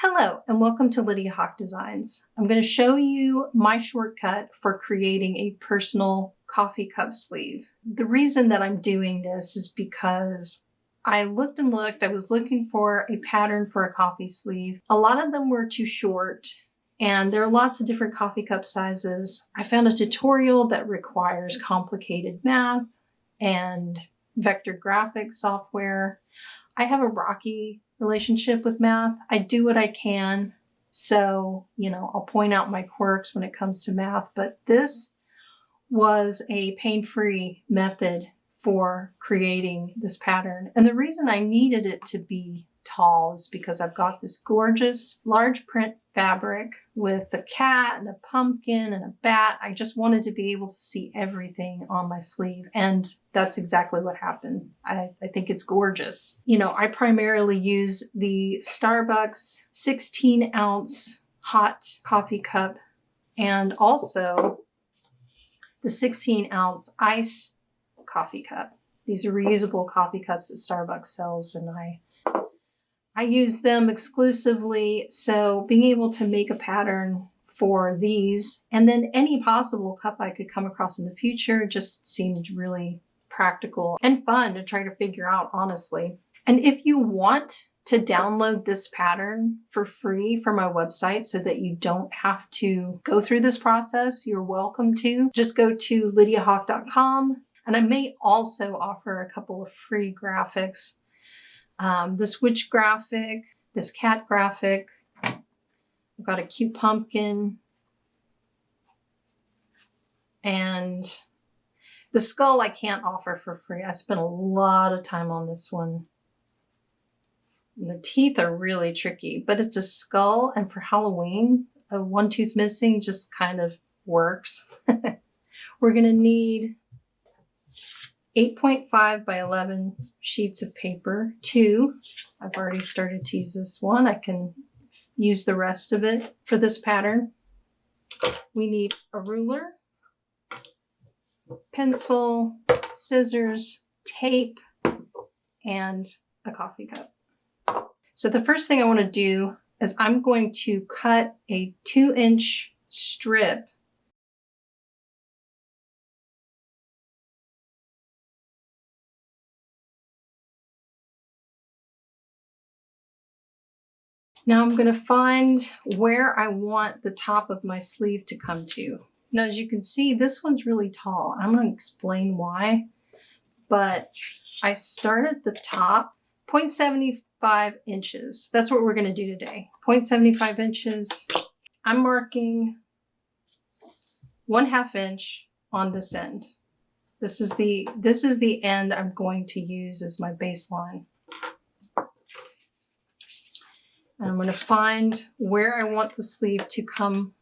Hello and welcome to Lydia Hawk Designs. I'm going to show you my shortcut for creating a personal coffee cup sleeve. The reason that I'm doing this is because I looked and looked. I was looking for a pattern for a coffee sleeve. A lot of them were too short and there are lots of different coffee cup sizes. I found a tutorial that requires complicated math and vector graphics software. I have a rocky relationship with math. I do what I can. So, I'll point out my quirks when it comes to math, but this was a pain-free method for creating this pattern. And the reason I needed it to be tall is because I've got this gorgeous large print fabric with a cat and a pumpkin and a bat. I just wanted to be able to see everything on my sleeve. And that's exactly what happened. I think it's gorgeous. I primarily use the Starbucks 16-ounce hot coffee cup and also the 16-ounce ice coffee cup. These are reusable coffee cups that Starbucks sells, and I use them exclusively. So being able to make a pattern for these and then any possible cup I could come across in the future just seemed really practical and fun to try to figure out, honestly. And if you want to download this pattern for free from my website so that you don't have to go through this process, you're welcome to. Just go to lydiahawk.com, and I may also offer a couple of free graphics. This witch graphic, this cat graphic. I've got a cute pumpkin. And the skull I can't offer for free. I spent a lot of time on this one. And the teeth are really tricky, but it's a skull, and for Halloween, a one tooth missing just kind of works. We're gonna need 8.5 by 11 sheets of paper. 2. I've already started to use this one. I can use the rest of it for this pattern. We need a ruler, pencil, scissors, tape, and a coffee cup. So the first thing I want to do is I'm going to cut a 2-inch strip . Now I'm going to find where I want the top of my sleeve to come to. Now, as you can see, this one's really tall. I'm going to explain why, but I start at the top, 0.75 inches. That's what we're going to do today. 0.75 inches. I'm marking 1/2 inch on this end. This is the end I'm going to use as my baseline. And I'm going to find where I want the sleeve to come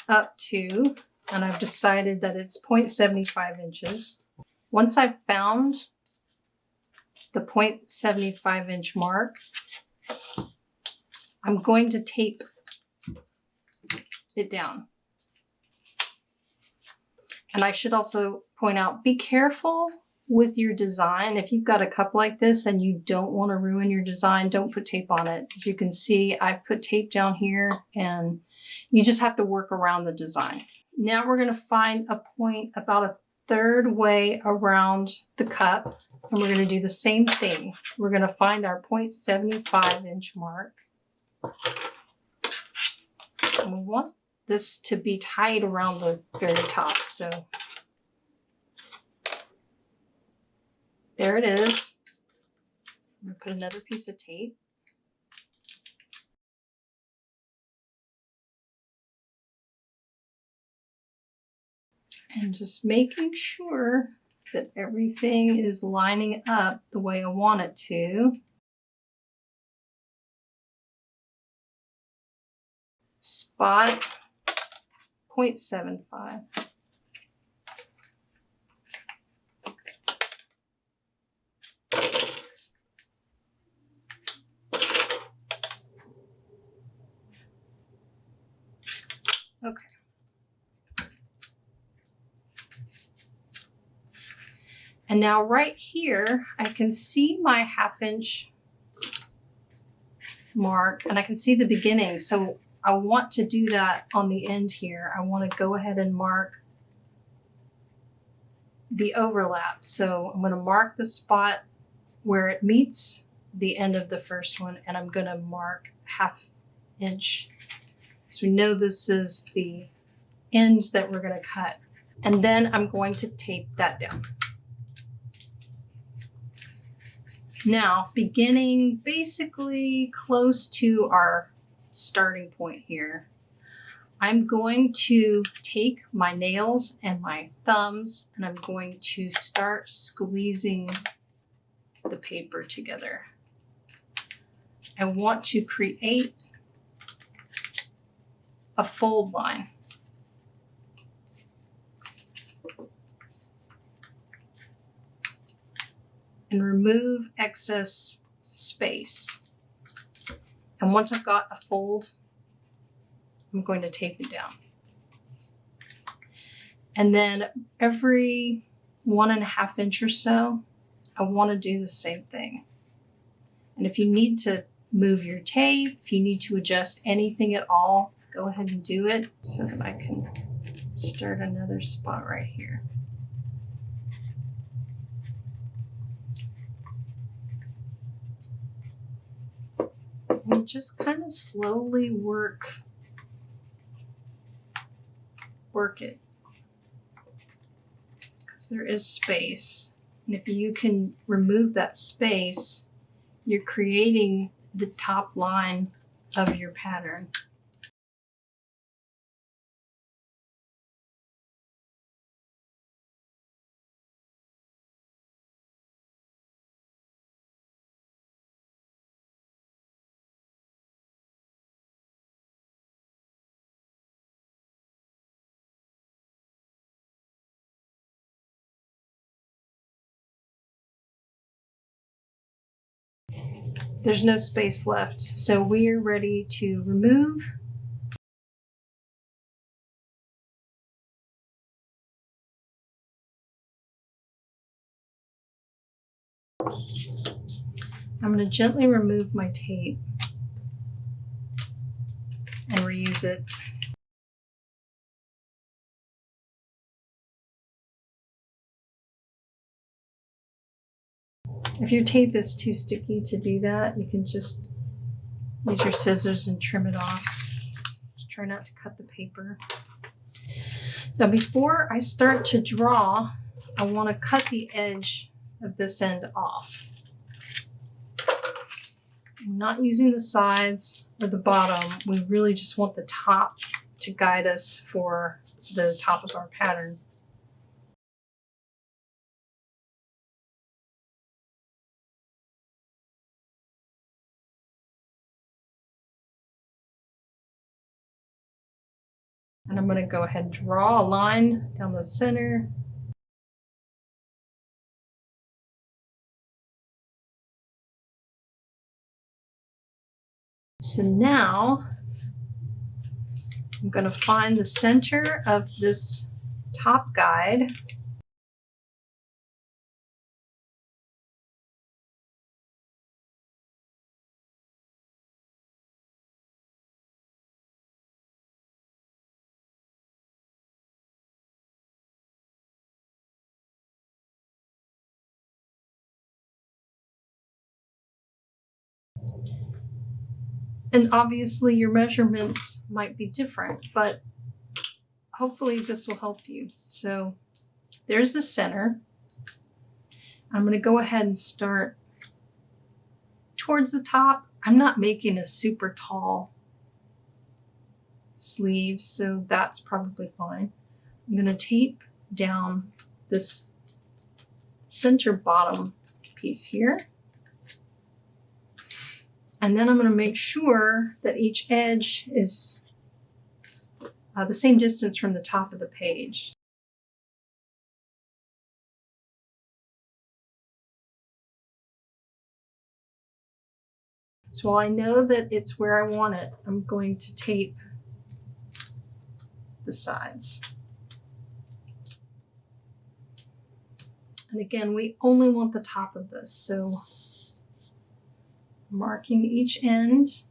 up to, and I've decided that it's 0.75 inches. Once I've found the 0.75 inch mark, I'm going to tape it down. And I should also point out, be careful with your design. If you've got a cup like this and you don't want to ruin your design, don't put tape on it. As you can see, I've put tape down here, and you just have to work around the design. Now we're going to find a point about 1/3 way around the cup, and we're going to do the same thing. We're going to find our 0.75 inch mark. And we want this to be tied around the very top. So there it is. I'm going to put another piece of tape. And just making sure that everything is lining up the way I want it to. Spot 0.75. Okay. And now right here, I can see my 1/2 inch mark, and I can see the beginning. So I want to do that on the end here. I want to go ahead and mark the overlap. So I'm going to mark the spot where it meets the end of the first one, and I'm going to mark 1/2 inch. So we know this is the end that we're going to cut. And then I'm going to tape that down. Now, beginning basically close to our starting point here, I'm going to take my nails and my thumbs and I'm going to start squeezing the paper together. I want to create a fold line. And remove excess space. And once I've got a fold, I'm going to tape it down. And then every 1.5 inch or so, I want to do the same thing. And if you need to move your tape, if you need to adjust anything at all, go ahead and do it. So if I can start another spot right here. And just kind of slowly work it, because there is space. And if you can remove that space, you're creating the top line of your pattern. There's no space left, so we're ready to remove. I'm going to gently remove my tape and reuse it. If your tape is too sticky to do that, you can just use your scissors and trim it off. Just try not to cut the paper. Now, before I start to draw, I want to cut the edge of this end off. I'm not using the sides or the bottom. We really just want the top to guide us for the top of our pattern. And I'm going to go ahead and draw a line down the center. So now I'm going to find the center of this top guide. And obviously your measurements might be different, but hopefully this will help you. So there's the center. I'm going to go ahead and start towards the top. I'm not making a super tall sleeve, so that's probably fine. I'm going to tape down this center bottom piece here. And then I'm going to make sure that each edge is the same distance from the top of the page. So while I know that it's where I want it, I'm going to tape the sides. And again, we only want the top of this, so Marking each end.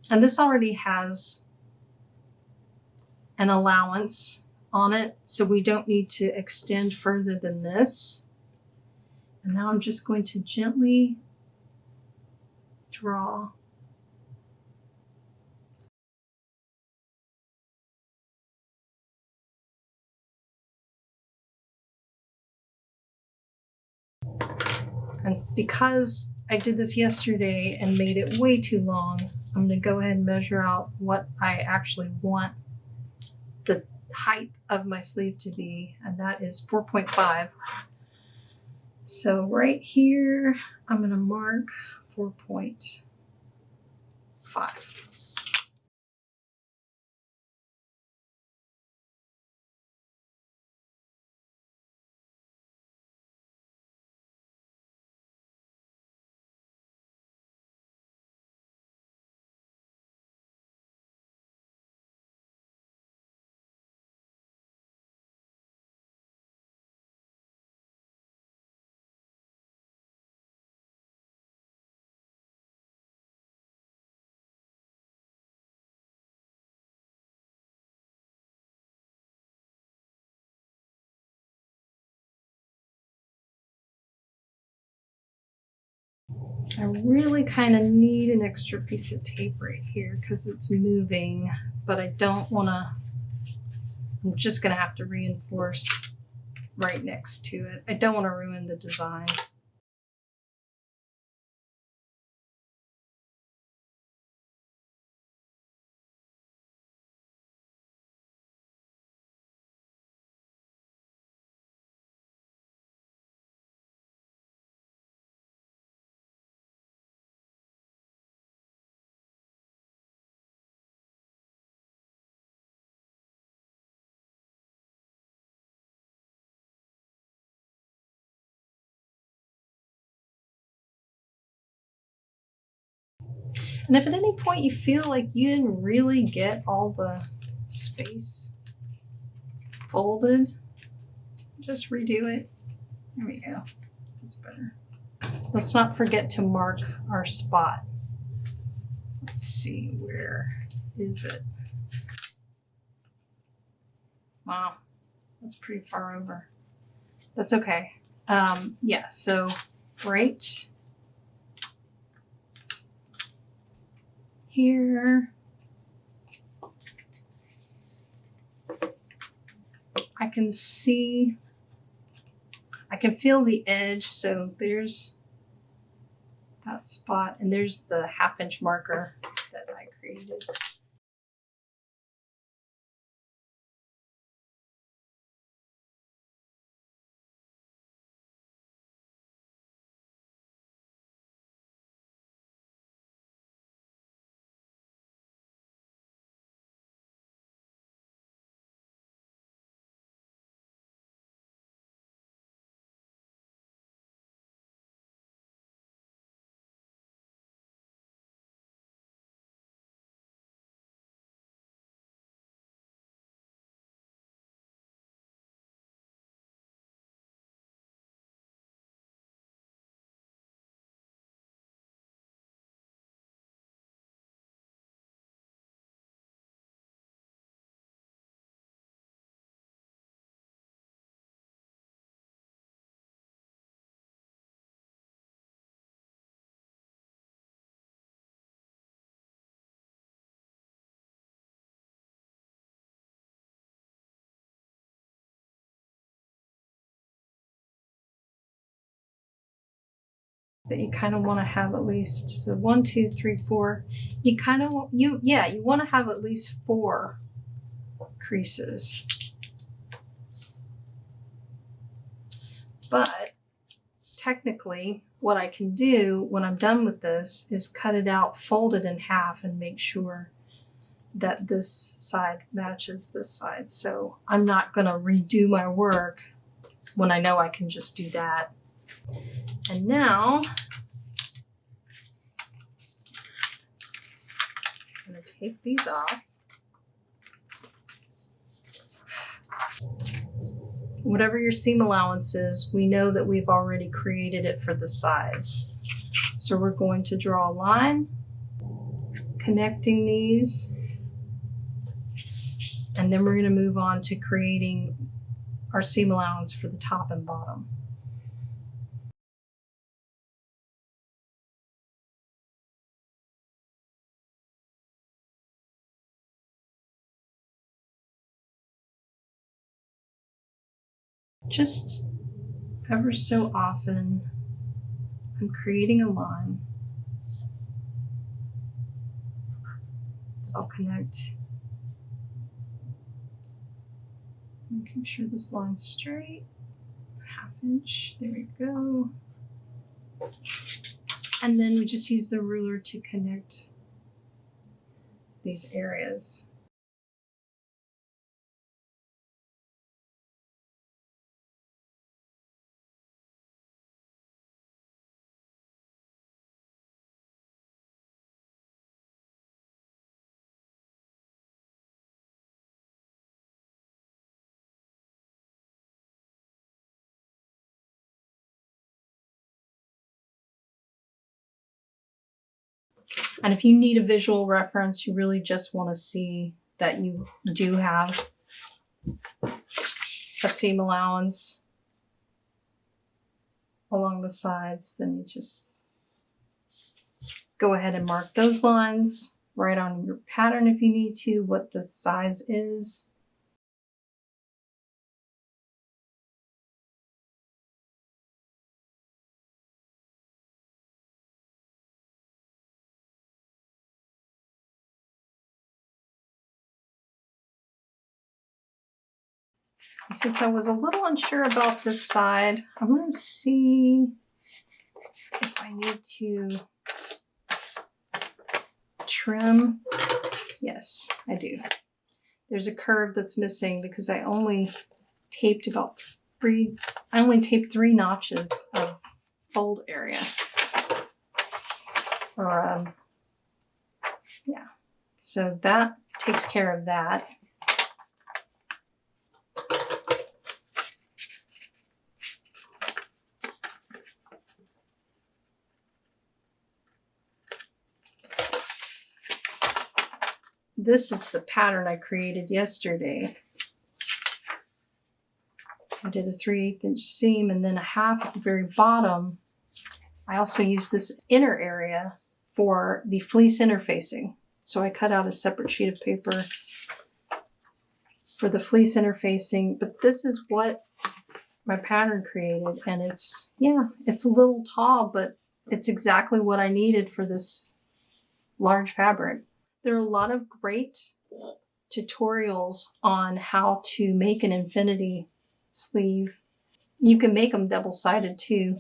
And this already has an allowance on it, so we don't need to extend further than this. And now I'm just going to gently draw. And because I did this yesterday and made it way too long, I'm going to go ahead and measure out what I actually want the height of my sleeve to be, and that is 4.5. So right here, I'm going to mark 4.5. I really kind of need an extra piece of tape right here because it's moving, but I don't want to, I'm just going to have to reinforce right next to it. I don't want to ruin the design. And if at any point you feel like you didn't really get all the space folded, just redo it. There we go. That's better. Let's not forget to mark our spot. Let's see, where is it? Wow, that's pretty far over. That's okay. Yeah, so right here, I can see, I can feel the edge. So there's that spot, and there's the 1/2 inch marker that I created. That you kind of want to have at least, so 1, 2, 3, 4. You kind of you want to have at least 4 creases. But technically, what I can do when I'm done with this is cut it out, fold it in half, and make sure that this side matches this side. So I'm not going to redo my work when I know I can just do that. And now I'm going to take these off. Whatever your seam allowance is, we know that we've already created it for the sides. So So we're going to draw a line, connecting these, and then we're going to move on to creating our seam allowance for the top and bottom. Just ever so often, I'm creating a line. I'll connect, making sure this line's straight, 1/2 inch, there we go. And then we just use the ruler to connect these areas. And if you need a visual reference, you really just want to see that you do have a seam allowance along the sides, then you just go ahead and mark those lines, write on your pattern if you need to what the size is. And since I was a little unsure about this side, I'm going to see if I need to trim. Yes, I do. There's a curve that's missing because I only taped three notches of fold area. Yeah. So that takes care of that. This is the pattern I created yesterday. I did a 3/8 inch seam and then a 1/2 at the very bottom. I also used this inner area for the fleece interfacing. So I cut out a separate sheet of paper for the fleece interfacing, but this is what my pattern created. And it's a little tall, but it's exactly what I needed for this large fabric. There are a lot of great tutorials on how to make an infinity sleeve. You can make them double-sided too.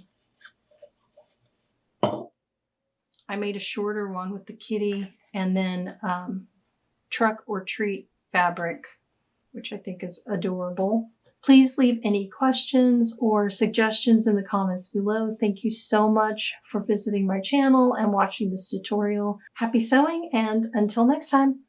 I made a shorter one with the kitty and then truck or treat fabric, which I think is adorable. Please leave any questions or suggestions in the comments below. Thank you so much for visiting my channel and watching this tutorial. Happy sewing, and until next time.